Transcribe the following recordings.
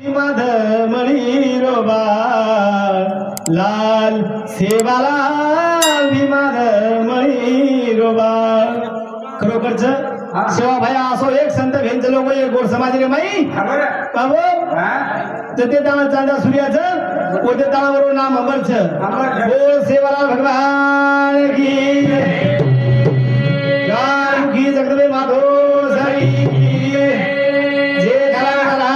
मणी रोबा लाल सेवाला विमान मणी रोबा खरोखरच सेवा भाई असो एक संत भेंच लोक एक गोड समाज रे माई बाबू तर ते ताळ चांदा सूर्याचं ओते ताळावरून नाम अमरच बोल सेवाला भगवान की गाय की जगदबे माधो साई जे घरा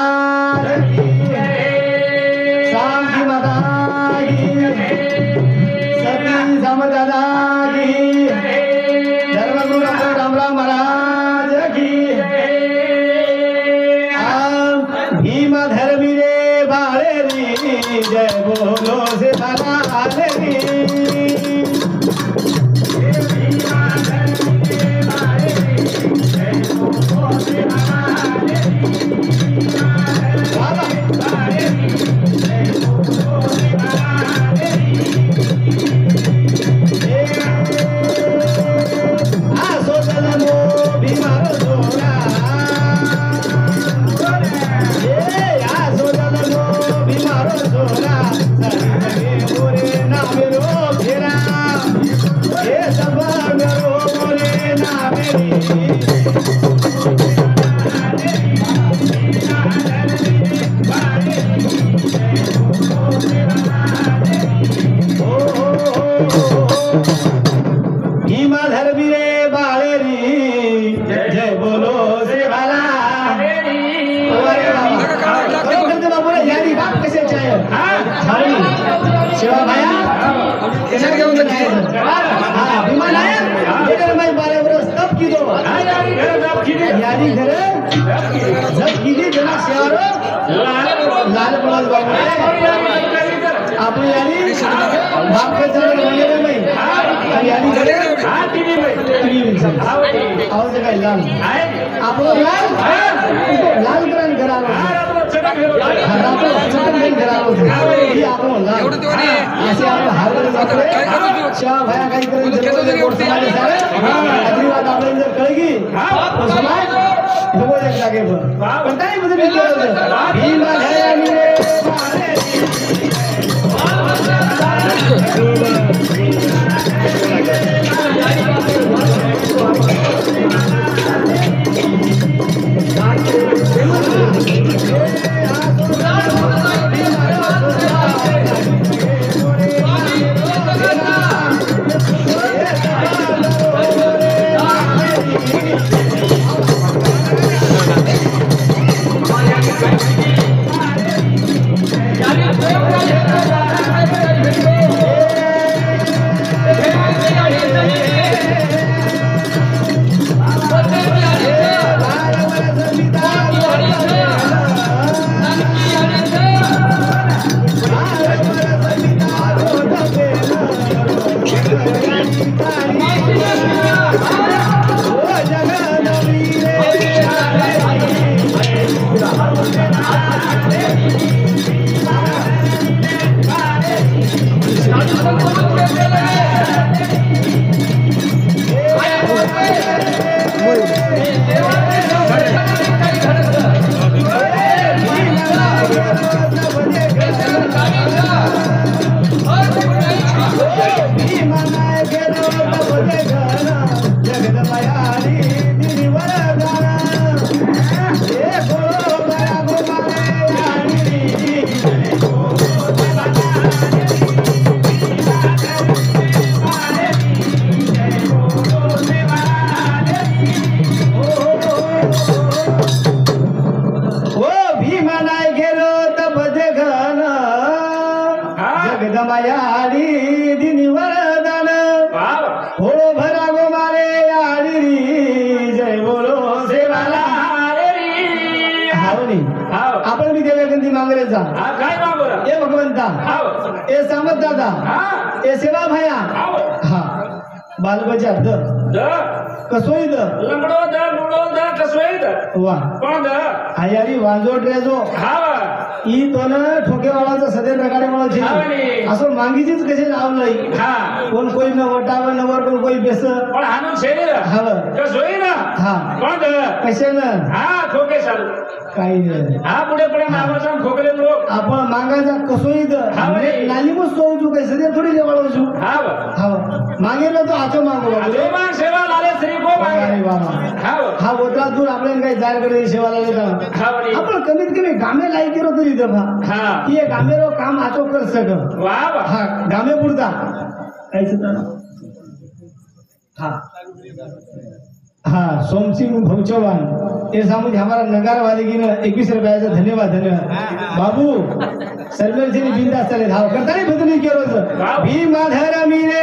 जय बोलो से भला सेवा भाया हा बालबजा द कसोई द लंगडो द लुडो द कसोई द वा पण द आयारी वाजो ड्रेजो हा ई तोन डोकेवाळाचं सदैव रगाडे हावणी. म्हणून असं मागीचीच कशी लावलंय हा कोण कोई न वटावं नवर कोण कोई बेस पण हाणून शेरी हवं कस होई ना हा कोण ग? कशानं हा खोके चालू काही नाही. हा पुढे पुढे नावाचा खोकले लोक आपण मागायचा कसो इथं हावणी. नाली मग सोडू काय सध्या थोडी जेवाळू हा हा मागेल तो आचो मागो आजोबा सेवा लाले श्री गो अरे वा वा. हा हा होता दूर आपल्याला काही जायला कडे सेवाला येतात हावणी. आपण कमीत कमी गामे लायकी रो तरी दफा हा की हे गामे रो काम आचो कर सक वा वा हा गामे पुरता काहीच हा हा सोमसिंह भौचवान ये सामूज हमारा नगारा वाले की 21 रुपयाचा धन्यवाद धन्यवाद बाबू सरमेर जी बिंदास चले धाव करता नाही बदली के रोज भीमा धर मीरे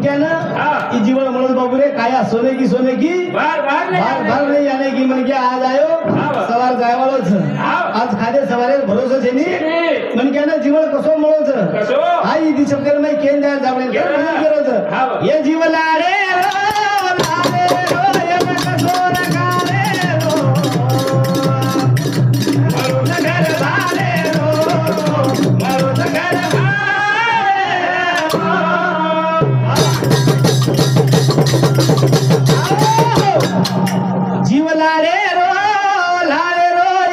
जीवन मनोज बाबू रे काया सोने की बार बार बार बार नहीं आने की मन के आज आयो सवार जाय वालो छ आज खादे सवारे भरोसा छे नी मन के ना जीवन कसो मळो छ कसो आई दी चक्कर में केन जाय जावणे के मन करो छ ये जीवन लाडे रो ये कसो रकारे रो मारो नगर भाले रो मारो नगर जीव लाडे रो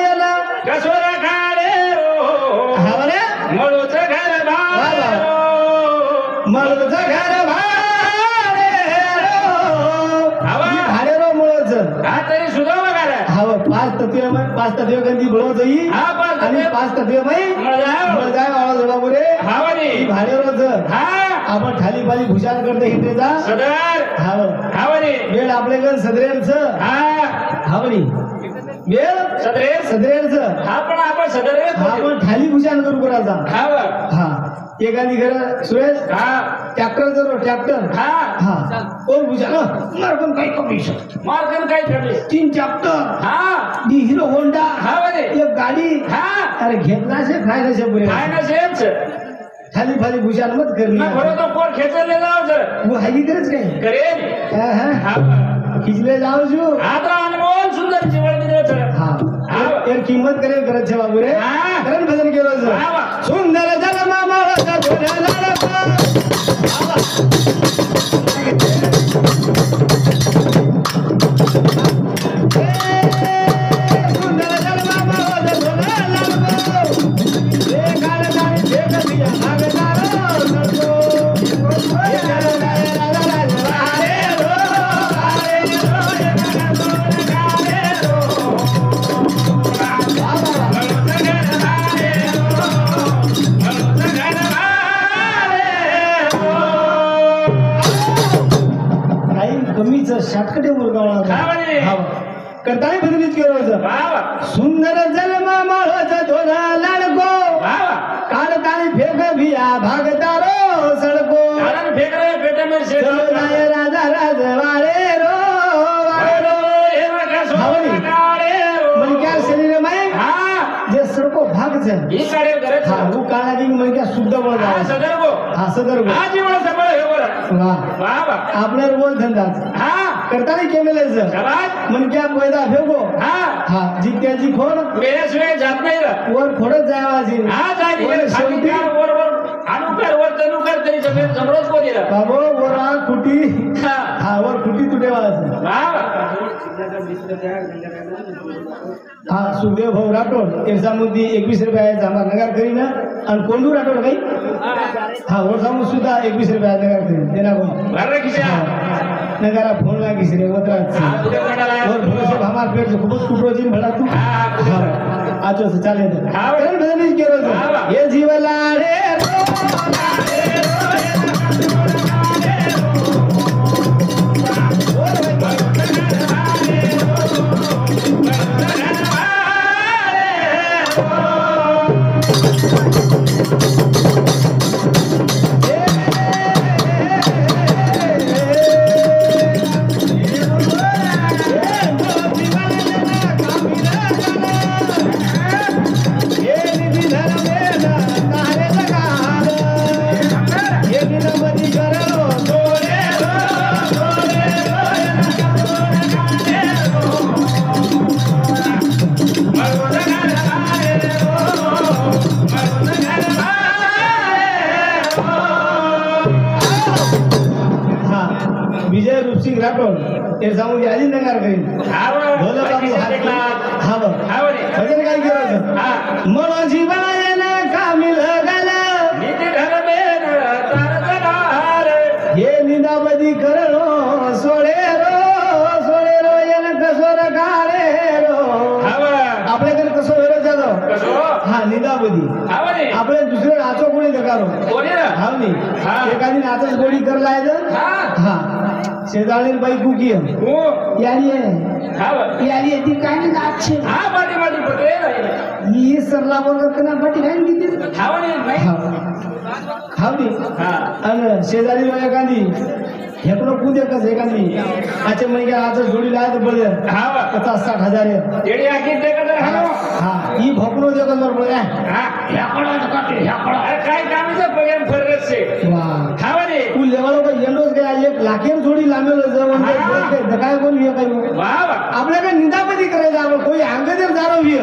येला कसोरा खाडे रो हवरे मळूच घर भाडे रो मळूच घर भाडे रो हवा. भाडे रो मळूच हा तरी सुद्धा बघायला हव पाच तत्व गंदी बळो जाई हा, पाच आणि तत्व. 5 तत्व मै मळजाव. मळजाय वाळा बाबू रे हावणी भाडे रोज हा आपण खाली पाली भुशार करते हिंद्रेचा सदर हाव हावणी वेळ आपले गण सदरेच हा हावणी वेळ सदरेस सदरेच हा पण आपण सदर आपण खाली भुशार करू करायचा हाव हा एखादी घर सुरेश हा ट्रॅक्टर जर ट्रॅक्टर हा हा कोण भुजा मार्गन काही कमिशन मार्गन काय ठरले 3 ट्रॅक्टर हा दी हिरो होंडा हावणी एक गाडी हा अरे घेतला शे खायला शे पुरे काय ना सेम्स खाली फाली भुशार मत करणी ना खरं तो कोण खेचले जाव सर वो हाई करच काय करेन हा हा हा खिचले जाऊ छु आता अनमोल सुंदर जीवन दिलं सर हा एक किंमत करे करत छे बाबू रे हा. करन भजन केलो छ वा वा. सुंदर जल मामाळा सुंदर जल मामाळा कमीच शाटकटे मुलगा हावणी. करताय बदलीत केलो छ वा वा सुंदर जलमा माळच धोरा लाडको वा वा काढताळी फेक भिया भागतारो सडको कारण फेकरे पेटे में से चलो जाय राजा राजवाडे रो वाडे रो हे नका हावणी. सोनाळे मन क्या शरीर में हा जे सडको भाग छ ही काढे गरज हा वो काळा की मन क्या शुद्ध बोल हा सदर गो हा सदर हा जीवन सबळ हे बोला वाह वा वा आपल्या बोल धंदाच हा करताना केलेलं छ शाबास मन क्या पैदा फेको हा हा जित्याची खोड मेरे शिवाय जात नाही रा वर खोडत जायवाची हा जाय वर खाली शेवटी कार वर वर अनुकर वर तनुकर तरी जमीन समरोज को दिला बाबो वरा खुटी हा हा वर खुटी तुटेवाळा वा वा हा सुखदेव भाऊ राठोड एसा मुद्दी 21 रुपयाचा आम्हा नगार करीना आणि कोंडू राठोड भाई हा ओसामू सुद्धा 21 रुपया नगार करी देना कोण भर खिशा नगारा फोन लागी रे वत्राच हा उद्या कोणाला और भरोसे हमार पेट से खूब टूटो जी भला तू हा आचो से चाले दे हा. करन भजनी केरो हा, वा. ये जीवला रे रो ये निधि धर्मेला तारे आपण ते जाऊन घ्या आधी नकार करीन बोल बाबू हा बघ भजन काय केलं मन जीवायला कामिल गला हे निदाबदी करो सोळे रो यान कसोर काढे रो आपल्याकडे कसं वेळ जातो हा निदाबदी आपले दुसरे नाचो कोणी देखारो हा नाही एखादी नाचच गोडी करला हा शेजारी बाई कुकी यारी ती काय नाही नाचते ही सरला बरोबर कना पाठी घालून किती हावनी आणि शेजारी बाई एखादी हेकडो कूद एकच एखादी आजच्या महिन्या आजच जोडी लाय तर बळे 50-60 हजार हा ही भोकलो देखो मोर बळे काय कामीचं पगार फरक से तू लेवल का येलोच काय एक लाखेर जोडी लांबेलो जवळ काय कोण विय काय आपल्याला निंदापती करायचं आपण कोणी अंगदेर जारो विय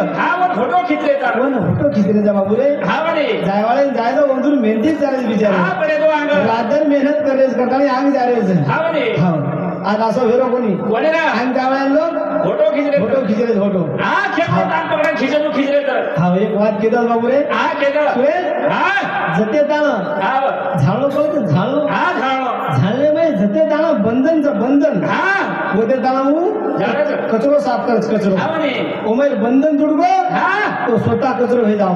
फोटो खिचले फोटो खिचले जा बाबू रे जायवाळे जायचं वंदूर मेहनतीच करायचं बिचारा रातर मेहनत करायचं करताना आम्ही जायचं आज असं वेरो कोणी आम्ही त्यावेळेला फोटो खिचले फोटो हा एक वाद केदार बाबू रे जते ताण झालो पण झालो झाले माहिती जते ताण बंधन होते ताण कचरो साफ करच कचरो ओमेर बंधन तुडगो तो स्वतः कचरो हे जाऊ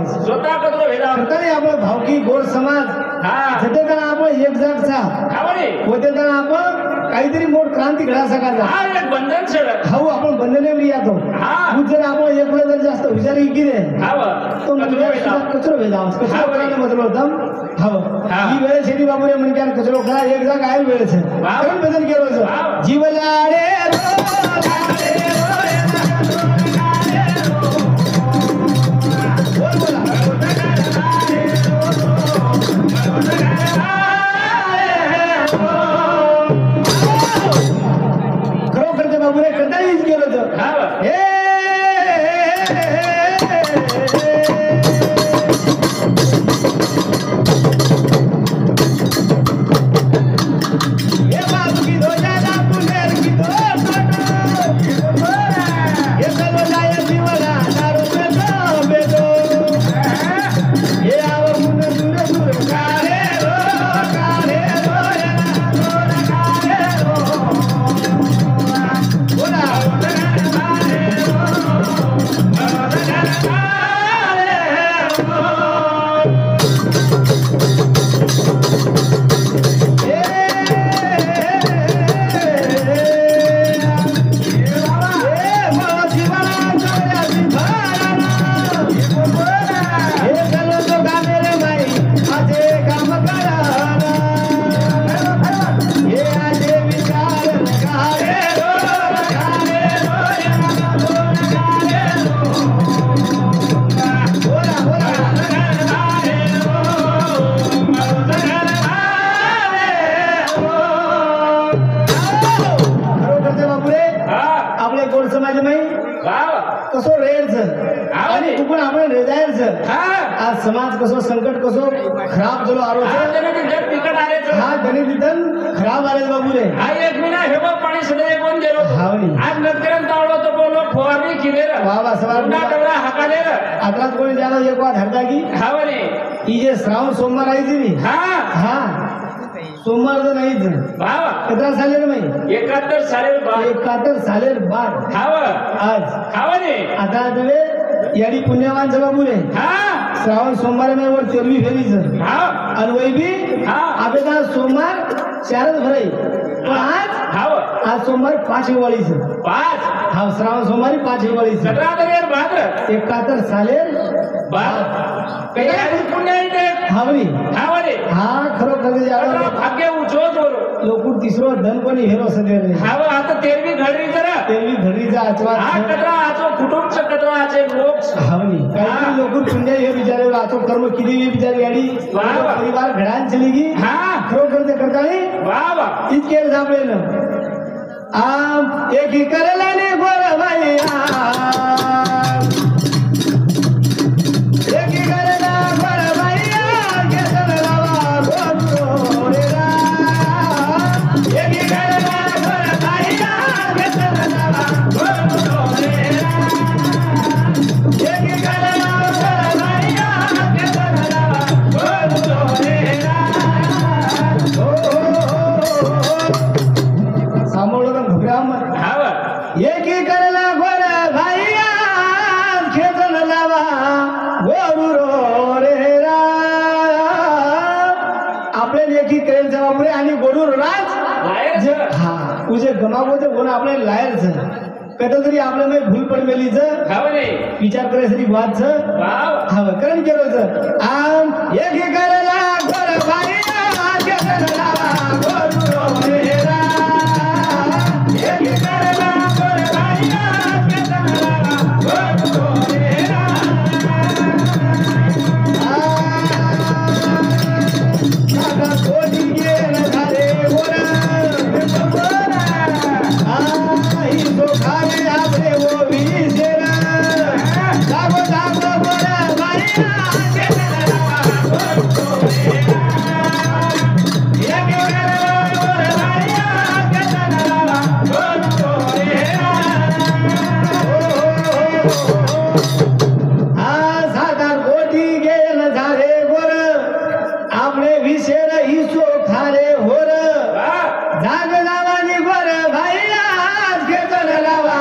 आपला भावकी गोड समाज जते ताण आपण एक जागचा होते ताण आपण काहीतरी मोठ क्रांती घडा सकाळचा बंधन हाऊ आपण बंधने यातो जर आपण एक जर जास्त हुशारी केले तो कचरो हे जाऊ कचरो करायला मतलब होता ही वेळ शेती बाबूरे म्हणजे कचरो करा एक जाग आहे वेळेस बदल केलं जीवलाडे खरोखरचे बाबूरे कदाच केलं होतं कसो रेडच आणि तू पण आपण रेजायचं आज समाज कसो संकट कसो खराब झालो आरोग्य हा गणित खराब आले बाबू रे एक महिना हे पाणी सगळे कोण गेलो आज नदकरन तावडो तो बोलो फवारणी किले वा वा सवार हाकाले आता कोणी जानो एक वाद हरदा की हावने ही जे श्रावण सोमवार आहे ती हा सोमवार तर नाहीच भावा कितना सालेर नाही 71 सालेर बाद आज हावने आता तुम्ही याडी पुण्यवान बाबू रे श्रावण सोमवार में वर 13वी फेरीच आणि वही भी आबेदा सोमवार 4 भराई पण आज सोमवार 5 हिवाळीच 5 हा श्रावण सोमवारी 5 हिवाळीच 71 सालेर बाद हावनी हा खरोखर भाग्य उचोच लोक तिसरो धन कोणी हेरो सदेर आता 13वी घडी जरा 13वी घडीचा आचवा कचरा आचो कुटुंब कचरा आचे लोक हावनी काही लोक पुण्य हे बिचारे आचो कर्म किती हे बिचारी गाडी परिवार घडान चली गी खरोखर ते करतानी इतके झापले ना एक ही करला ने गोर भाई एक एकी करेल जबाबदारी आणि गोडूर राज लायर जे छ हा तुझे गमावो ते कोण आपले लायर छ कदा तरी आपल्या मध्ये भूल पड मेली ज खावणे विचार करायसाठी वाद छ वाव हा करण केलो ज आम एकी करेला गोर भाई आगे करला गोडूर मेरा एकी करेला गोर भाई आगे करला गोडूर मेरा काका कोडी गेल झाले गोरा आई तो खाले आपले वो विसेरा जागो जागो गोरा बाया आगे करला गोडूर मेरा एकी करेला गोर भाई आगे करला गोडूर मेरा साधार कोटी गेल झाले गोर आपले विशेर हिसो खारे होर जाग लावानी गोर भाई आज घेतल लावा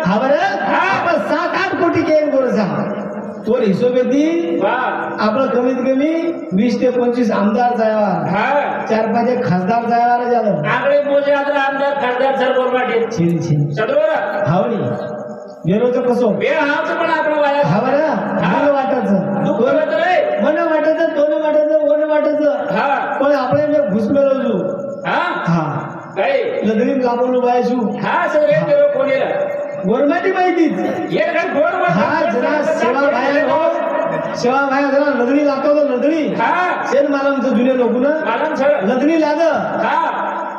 खबर आपण 7-8 कोटी गेल गोर जा तोर हिशोबेती आपलं कमीत कमी 20 ते 25 आमदार जायवा 4-5 खासदार जायवा झालं आकडे पोचे आता आमदार खासदार सर्व पाटील छिन छिन सदवर हावणी बेरोचं कसो वेळ हाच पण आपलं वाया खबर मला वाटायचं दुःख होत रे मन वाटायचं तोन वाटायचं वन वाटायचं हा पण આપણે મેં ઘૂસમેલો છું हा હા काय લગડી લાવવાનું બાય છું हा सगळे तेरो कोणीला गोरमाटी माहितीच ये काय गोड हा जरा सेवा भाया हो सेवा भाया जरा लदडी लागतो तो लदडी हा शेन मालमचं जुने लोक ना मालम सर लदडी लाग हा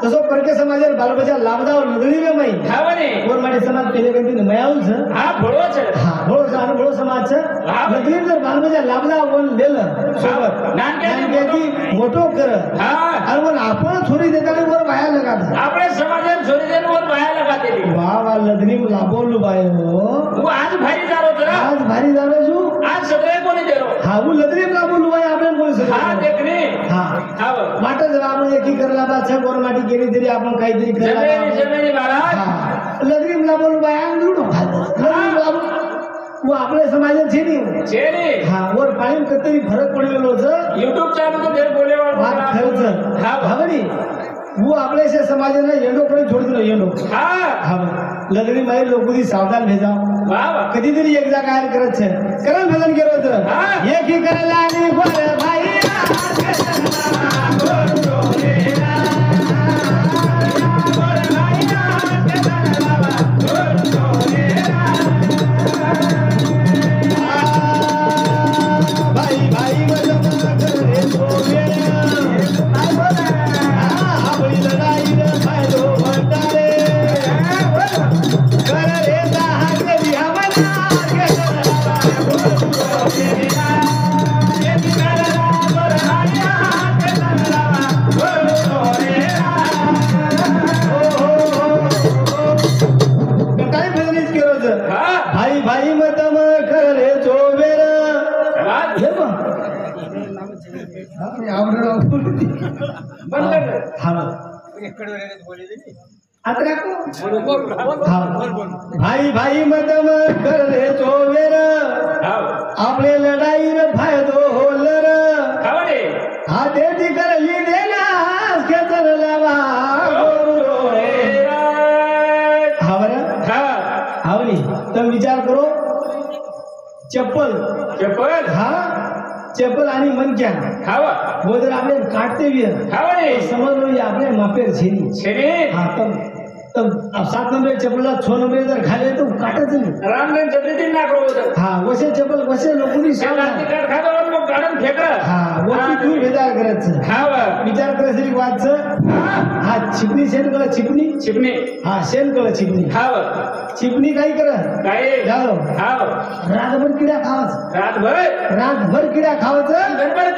तसो परके समाजाला बालबच्चा लाभदाव लदडी में माही खावणे गोरमाटी समाज पेले गंती मयावल छ हा भोळो छ हा भोळो आणि भोळो समाज छ हा. लदडी जर बालबच्चा लाभदाव कोण दिलं सोबत नानक्याची मोठो कर हा आणि मग आपण थोडी देताना वर बाया लगात आपल्या समाजात छोरी देणवर व्हायला खाते वा वा लदडी लाभवलो बाय हो तू आज भारी झालो तर आज भारी झालो छू आज सगळे कोणी देरो हा वो लदडी लाभवलो बाय आपल्याला कोणी हा सांगितलं देखणे हा हा वाटत जर आपण एकी करला बा छ गोरमाटी केली तरी आपण काहीतरी जमेनी करला जमेनी महाराज हा लदडी लाभवलो बाय आणि लुडो लदडी लाभ वो आपल्या समाजात छे नाही छेनी हा वर पाणी कतरी फरक पडलेलो छ YouTube चालू तो देर बोलेवाळ વાત ખર્ચ હા હવે ની હું આપણે છે સમાજને એનો કોઈ છોડી દો એનો हा હવે લગડી મારી લોકોથી સાવધાન ભેજાવ वा वा કદી તરી એક જા કાયર કરત છે કરમ ભજન કેરો છે હા. એકી કરલાની ગોર ભાઈ ભાઈ ભાઈ વજન કરે તો આપણી લડાઈ ફાયદો ભંડારે કર રે હાથ વિહામના કે काय भजनीच केलो છે हा ભાઈ ભાઈ મતમ કરે ચોવેર समाज हे बघ आवडलं बंद कर हा आता राखो हा भाई भाई मदम करे चोवेर हा आपले लढाई फायदो होलर खावणे हा तेची करली देना खेचर लावा हा बरं हा हावनी तर विचार करो चप्पल चप्पल हा चप्पल आणि मनक्या खावा वो जर आपले काटते भी खावणे समजलो ये आपले मापेर छेनी छेनी हाँ तब 7 नंबर चप्पल 6 नंबर जर खाले तो काटच नाही रामदेव चतुर्थी नाकरो होतं हा वसे चप्पल वसे लोकोनी ते लाठी काढ खातो आणि मग काढून फेक हा वरती दूर भेदार करायचं खावा विचार करायची वाच हा चिपणी शेण कळ चिपणी चिपणी हा शेण कळ चिपणी खावा चिपणी काही कर काय जाओ खाव रातभर किड्या खावाच रातभर रातभर किड्या खावाच गणपती